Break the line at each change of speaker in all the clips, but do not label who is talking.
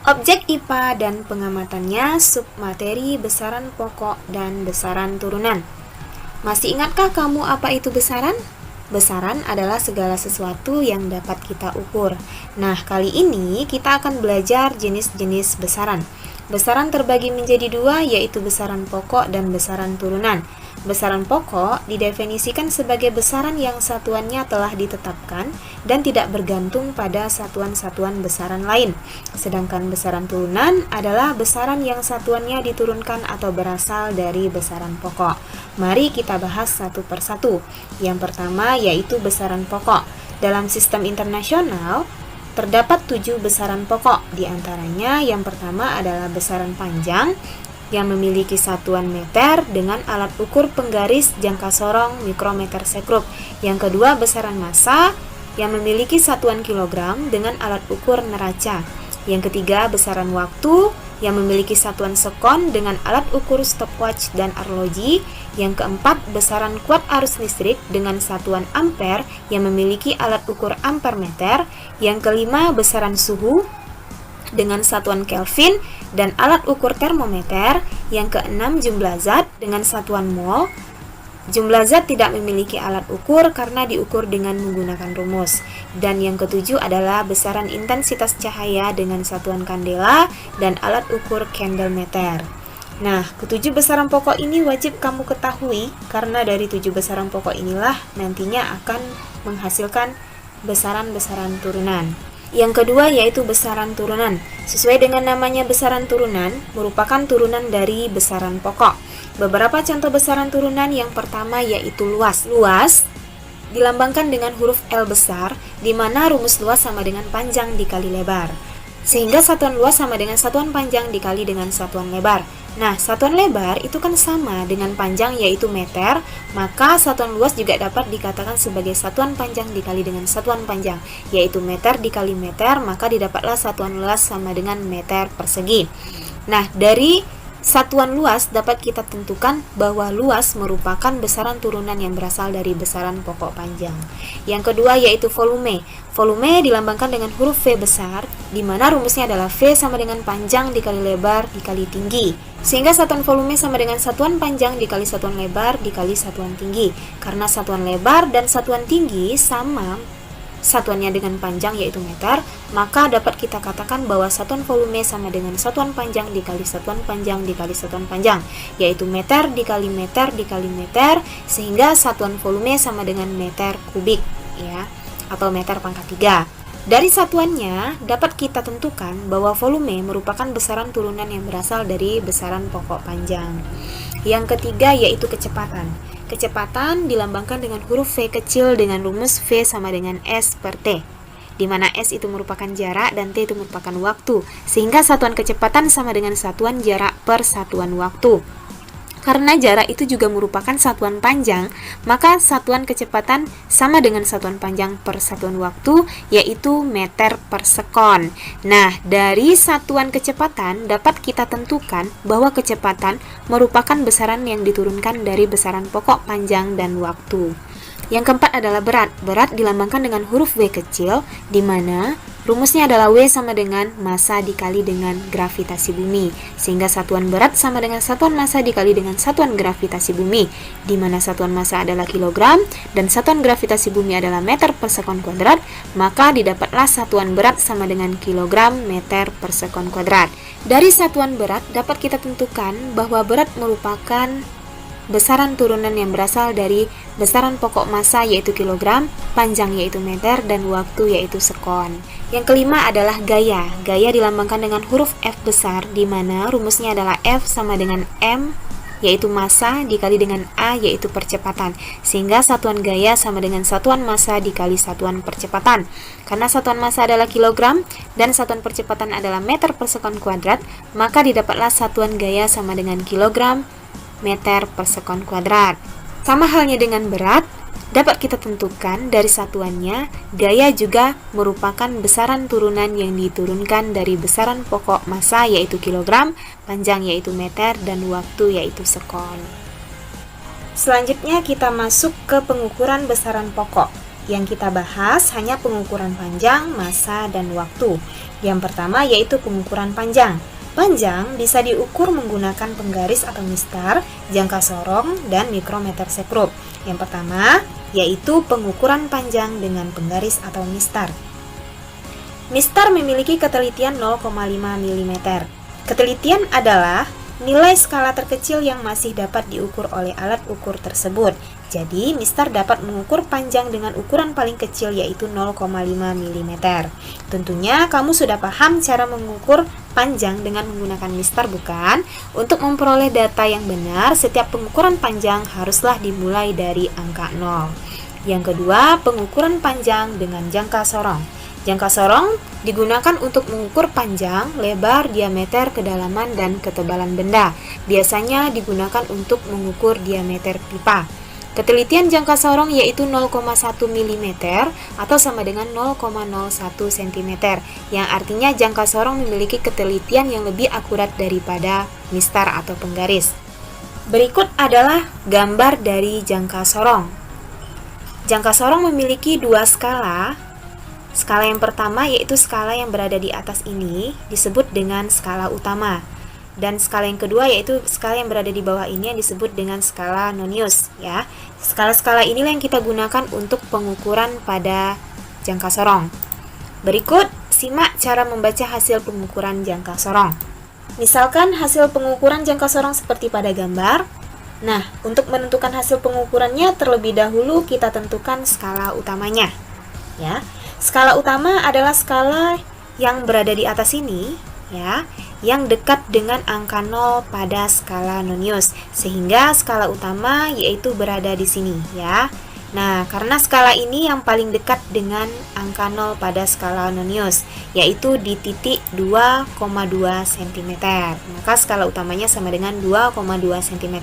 Objek IPA dan pengamatannya, submateri besaran pokok dan besaran turunan. Masih ingatkah kamu apa itu besaran? Besaran adalah segala sesuatu yang dapat kita ukur. Nah, kali ini kita akan belajar jenis-jenis besaran. Besaran terbagi menjadi dua, yaitu besaran pokok dan besaran turunan. Besaran pokok didefinisikan sebagai besaran yang satuannya telah ditetapkan dan tidak bergantung pada satuan-satuan besaran lain. Sedangkan besaran turunan adalah besaran yang satuannya diturunkan atau berasal dari besaran pokok. Mari kita bahas satu persatu. Yang pertama yaitu besaran pokok. Dalam sistem internasional, terdapat 7 besaran pokok. Di antaranya yang pertama adalah besaran panjang yang memiliki satuan meter dengan alat ukur penggaris jangka sorong mikrometer sekrup. Yang kedua besaran massa yang memiliki satuan kilogram dengan alat ukur neraca. Yang ketiga besaran waktu yang memiliki satuan sekon dengan alat ukur stopwatch dan arloji. Yang keempat besaran kuat arus listrik dengan satuan ampere yang memiliki alat ukur ampermeter. Yang kelima besaran suhu dengan satuan Kelvin dan alat ukur termometer. Yang keenam jumlah zat dengan satuan mol. Jumlah zat tidak memiliki alat ukur karena diukur dengan menggunakan rumus. Dan yang ketujuh adalah besaran intensitas cahaya dengan satuan kandela dan alat ukur candlemeter. Nah, ketujuh besaran pokok ini wajib kamu ketahui karena dari 7 besaran pokok inilah nantinya akan menghasilkan besaran-besaran turunan. Yang kedua yaitu besaran turunan. Sesuai dengan namanya besaran turunan, merupakan turunan dari besaran pokok. Beberapa contoh besaran turunan yang pertama yaitu luas. Luas dilambangkan dengan huruf L besar, di mana rumus luas sama dengan panjang dikali lebar. Sehingga satuan luas sama dengan satuan panjang dikali dengan satuan lebar. Nah, satuan lebar itu kan sama dengan panjang yaitu meter, maka satuan luas juga dapat dikatakan sebagai satuan panjang dikali dengan satuan panjang, yaitu meter dikali meter, maka didapatlah satuan luas sama dengan meter persegi. Nah, dari satuan luas dapat kita tentukan bahwa luas merupakan besaran turunan yang berasal dari besaran pokok panjang. Yang kedua yaitu volume. Volume dilambangkan dengan huruf V besar, di mana rumusnya adalah V sama dengan panjang dikali lebar dikali tinggi. Sehingga satuan volume sama dengan satuan panjang dikali satuan lebar dikali satuan tinggi. Karena satuan lebar dan satuan tinggi sama satuannya dengan panjang yaitu meter, maka dapat kita katakan bahwa satuan volume sama dengan satuan panjang dikali satuan panjang dikali satuan panjang, yaitu meter dikali meter dikali meter, sehingga satuan volume sama dengan meter kubik ya, atau meter pangkat 3. Dari satuannya dapat kita tentukan bahwa volume merupakan besaran turunan yang berasal dari besaran pokok panjang. Yang ketiga yaitu kecepatan. Kecepatan dilambangkan dengan huruf V kecil dengan rumus V sama dengan S per T, di mana S itu merupakan jarak dan T itu merupakan waktu, sehingga satuan kecepatan sama dengan satuan jarak per satuan waktu. Karena jarak itu juga merupakan satuan panjang, maka satuan kecepatan sama dengan satuan panjang per satuan waktu, yaitu meter per sekon. Nah, dari satuan kecepatan dapat kita tentukan bahwa kecepatan merupakan besaran yang diturunkan dari besaran pokok panjang dan waktu. Yang keempat adalah berat. Berat dilambangkan dengan huruf W kecil, di mana rumusnya adalah W sama dengan massa dikali dengan gravitasi bumi, sehingga satuan berat sama dengan satuan massa dikali dengan satuan gravitasi bumi, di mana satuan massa adalah kilogram dan satuan gravitasi bumi adalah meter per sekon kuadrat, maka didapatlah satuan berat sama dengan kilogram meter per sekon kuadrat. Dari satuan berat dapat kita tentukan bahwa berat merupakan besaran turunan yang berasal dari besaran pokok massa yaitu kilogram, panjang yaitu meter, dan waktu yaitu sekon. Yang kelima adalah gaya. Gaya dilambangkan dengan huruf F besar, di mana rumusnya adalah F sama dengan M yaitu massa dikali dengan A yaitu percepatan, sehingga satuan gaya sama dengan satuan massa dikali satuan percepatan. Karena satuan massa adalah kilogram dan satuan percepatan adalah meter per sekon kuadrat, maka didapatlah satuan gaya sama dengan kilogram meter per sekon kuadrat. Sama halnya dengan berat, dapat kita tentukan dari satuannya, gaya juga merupakan besaran turunan yang diturunkan dari besaran pokok massa yaitu kilogram, panjang yaitu meter, dan waktu yaitu sekon. Selanjutnya kita masuk ke pengukuran besaran pokok. Yang kita bahas hanya pengukuran panjang, massa, dan waktu. Yang pertama yaitu pengukuran panjang. Panjang bisa diukur menggunakan penggaris atau mistar, jangka sorong, dan mikrometer sekrup. Yang pertama yaitu pengukuran panjang dengan penggaris atau mistar. Mistar memiliki ketelitian 0,5 mm. Ketelitian adalah nilai skala terkecil yang masih dapat diukur oleh alat ukur tersebut. Jadi, mistar dapat mengukur panjang dengan ukuran paling kecil yaitu 0,5 mm. Tentunya kamu sudah paham cara mengukur panjang dengan menggunakan mistar, bukan? Untuk memperoleh data yang benar, setiap pengukuran panjang haruslah dimulai dari angka 0. Yang kedua, pengukuran panjang dengan jangka sorong. Jangka sorong digunakan untuk mengukur panjang, lebar, diameter, kedalaman, dan ketebalan benda. Biasanya digunakan untuk mengukur diameter pipa. Ketelitian jangka sorong yaitu 0,1 mm atau sama dengan 0,01 cm, yang artinya jangka sorong memiliki ketelitian yang lebih akurat daripada mistar atau penggaris. Berikut adalah gambar dari jangka sorong. Jangka sorong memiliki dua skala. Skala yang pertama yaitu skala yang berada di atas ini disebut dengan skala utama. Dan skala yang kedua yaitu skala yang berada di bawah ini yang disebut dengan skala Nonius, ya. Skala-skala inilah yang kita gunakan untuk pengukuran pada jangka sorong. Berikut simak cara membaca hasil pengukuran jangka sorong. Misalkan hasil pengukuran jangka sorong seperti pada gambar. Nah, untuk menentukan hasil pengukurannya terlebih dahulu kita tentukan skala utamanya, ya. Skala utama adalah skala yang berada di atas ini, ya, yang dekat dengan angka 0 pada skala Nonius, sehingga skala utama yaitu berada di sini, ya. Nah, karena skala ini yang paling dekat dengan angka 0 pada skala Nonius, yaitu di titik 2,2 cm, maka skala utamanya sama dengan 2,2 cm.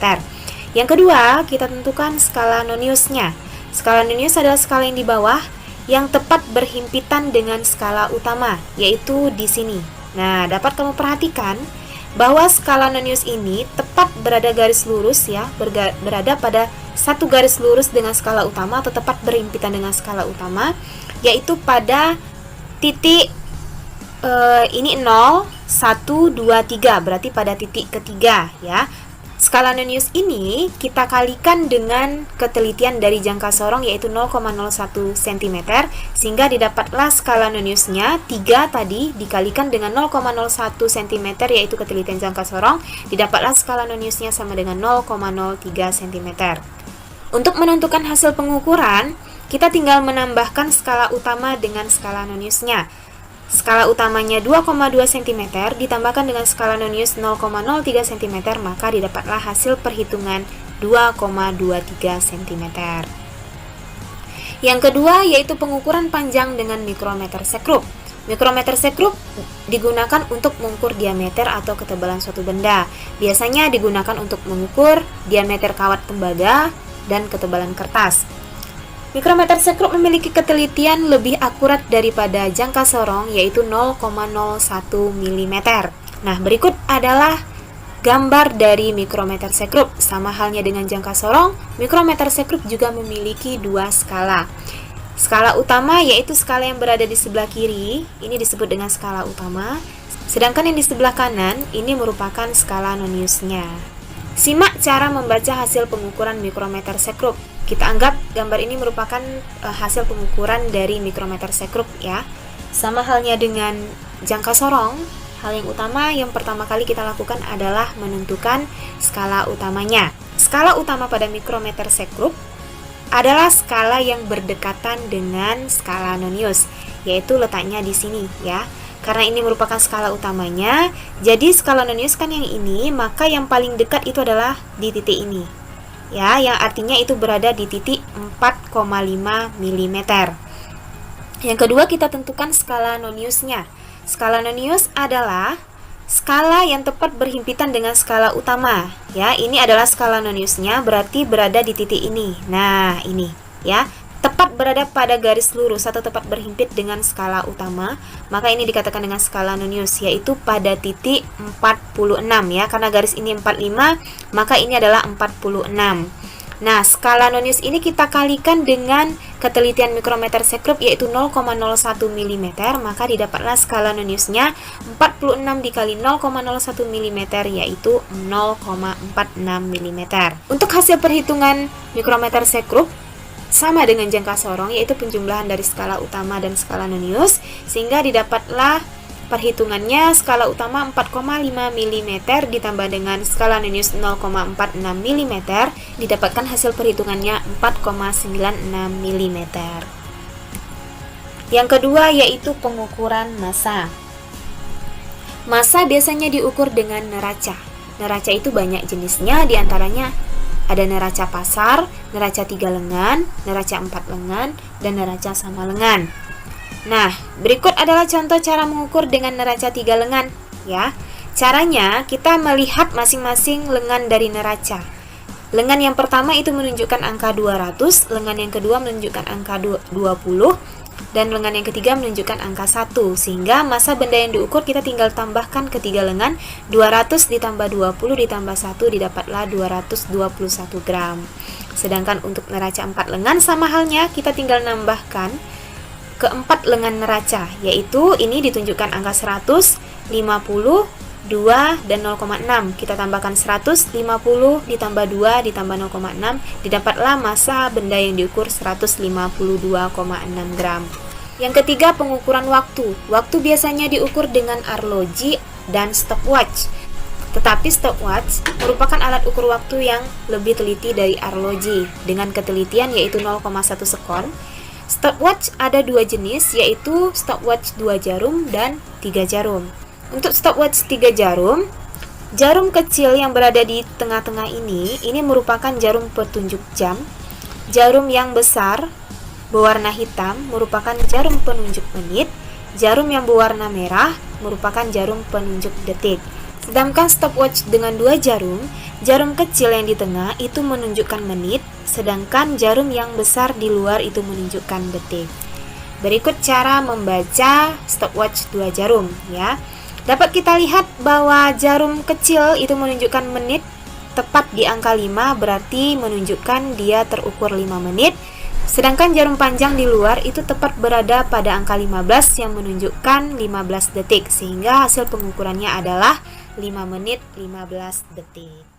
Yang kedua, kita tentukan skala Noniusnya. Skala Nonius adalah skala yang di bawah, yang tepat berhimpitan dengan skala utama, yaitu di sini. Nah, dapat kamu perhatikan bahwa skala Nonius ini tepat berada garis lurus, ya, berada pada satu garis lurus dengan skala utama atau tepat berhimpitan dengan skala utama, yaitu pada titik ini 0, 1, 2, 3, berarti pada titik ketiga, ya. Skala Nonius ini kita kalikan dengan ketelitian dari jangka sorong yaitu 0,01 cm, sehingga didapatlah skala Noniusnya 3 tadi dikalikan dengan 0,01 cm yaitu ketelitian jangka sorong, didapatlah skala Noniusnya sama dengan 0,03 cm. Untuk menentukan hasil pengukuran, kita tinggal menambahkan skala utama dengan skala Noniusnya. Skala utamanya 2,2 cm ditambahkan dengan skala Nonius 0,03 cm, maka didapatlah hasil perhitungan 2,23 cm. Yang kedua yaitu pengukuran panjang dengan mikrometer sekrup. Mikrometer sekrup digunakan untuk mengukur diameter atau ketebalan suatu benda. Biasanya digunakan untuk mengukur diameter kawat tembaga dan ketebalan kertas. Mikrometer sekrup memiliki ketelitian lebih akurat daripada jangka sorong yaitu 0,01 mm. Nah, berikut adalah gambar dari mikrometer sekrup. Sama halnya dengan jangka sorong, mikrometer sekrup juga memiliki dua skala. Skala utama yaitu skala yang berada di sebelah kiri, ini disebut dengan skala utama. Sedangkan yang di sebelah kanan, ini merupakan skala Noniusnya. Simak cara membaca hasil pengukuran mikrometer sekrup. Kita anggap gambar ini merupakan hasil pengukuran dari mikrometer sekrup, ya. Sama halnya dengan jangka sorong, hal yang utama yang pertama kali kita lakukan adalah menentukan skala utamanya. Skala utama pada mikrometer sekrup adalah skala yang berdekatan dengan skala Nonius, yaitu letaknya di sini, ya. Karena ini merupakan skala utamanya, jadi skala Nonius kan yang ini, maka yang paling dekat itu adalah di titik ini, ya, yang artinya itu berada di titik 4,5 mm. Yang kedua kita tentukan skala Noniusnya. Skala Nonius adalah skala yang tepat berhimpitan dengan skala utama, ya. Ini adalah skala Noniusnya, berarti berada di titik ini. Nah, ini, ya, tepat berada pada garis lurus atau tepat berhimpit dengan skala utama, maka ini dikatakan dengan skala Nonius, yaitu pada titik 46, ya. Karena garis ini 45, maka ini adalah 46. Nah, skala nonius ini kita kalikan dengan ketelitian mikrometer sekrup yaitu 0,01 mm, maka didapatlah skala noniusnya 46 dikali 0,01 mm yaitu 0,46 mm. Untuk hasil perhitungan mikrometer sekrup sama dengan jangka sorong, yaitu penjumlahan dari skala utama dan skala nonius, sehingga didapatlah perhitungannya skala utama 4,5 mm ditambah dengan skala nonius 0,46 mm, didapatkan hasil perhitungannya 4,96 mm. Yang kedua yaitu pengukuran massa. Massa biasanya diukur dengan neraca. Neraca itu banyak jenisnya, diantaranya ada neraca pasar, neraca 3 lengan, neraca 4 lengan, dan neraca sama lengan. Nah, berikut adalah contoh cara mengukur dengan neraca 3 lengan, ya. Caranya, kita melihat masing-masing lengan dari neraca. Lengan yang pertama itu menunjukkan angka 200, lengan yang kedua menunjukkan angka 20, dan lengan yang ketiga menunjukkan angka 1, sehingga massa benda yang diukur kita tinggal tambahkan ketiga lengan, 200 ditambah 20 ditambah 1 didapatlah 221 gram. Sedangkan untuk neraca 4 lengan sama halnya, kita tinggal nambahkan keempat lengan neraca, yaitu ini ditunjukkan angka 100, 50, 2, dan 0,6. Kita tambahkan 150 ditambah 2 ditambah 0,6, didapatlah massa benda yang diukur 152,6 gram. Yang ketiga, pengukuran waktu. Waktu biasanya diukur dengan arloji dan stopwatch. Tetapi stopwatch merupakan alat ukur waktu yang lebih teliti dari arloji dengan ketelitian yaitu 0,1 sekon. Stopwatch ada dua jenis, yaitu stopwatch 2 jarum dan 3 jarum. Untuk stopwatch 3 jarum, jarum kecil yang berada di tengah-tengah ini merupakan jarum petunjuk jam. Jarum yang besar berwarna hitam merupakan jarum penunjuk menit. Jarum yang berwarna merah merupakan jarum penunjuk detik. Sedangkan stopwatch dengan 2 jarum, jarum kecil yang di tengah itu menunjukkan menit, sedangkan jarum yang besar di luar itu menunjukkan detik. Berikut cara membaca stopwatch 2 jarum, ya. Dapat kita lihat bahwa jarum kecil itu menunjukkan menit tepat di angka 5, berarti menunjukkan dia terukur 5 menit. Sedangkan jarum panjang di luar itu tepat berada pada angka 15 yang menunjukkan 15 detik, sehingga hasil pengukurannya adalah 5 menit 15 detik.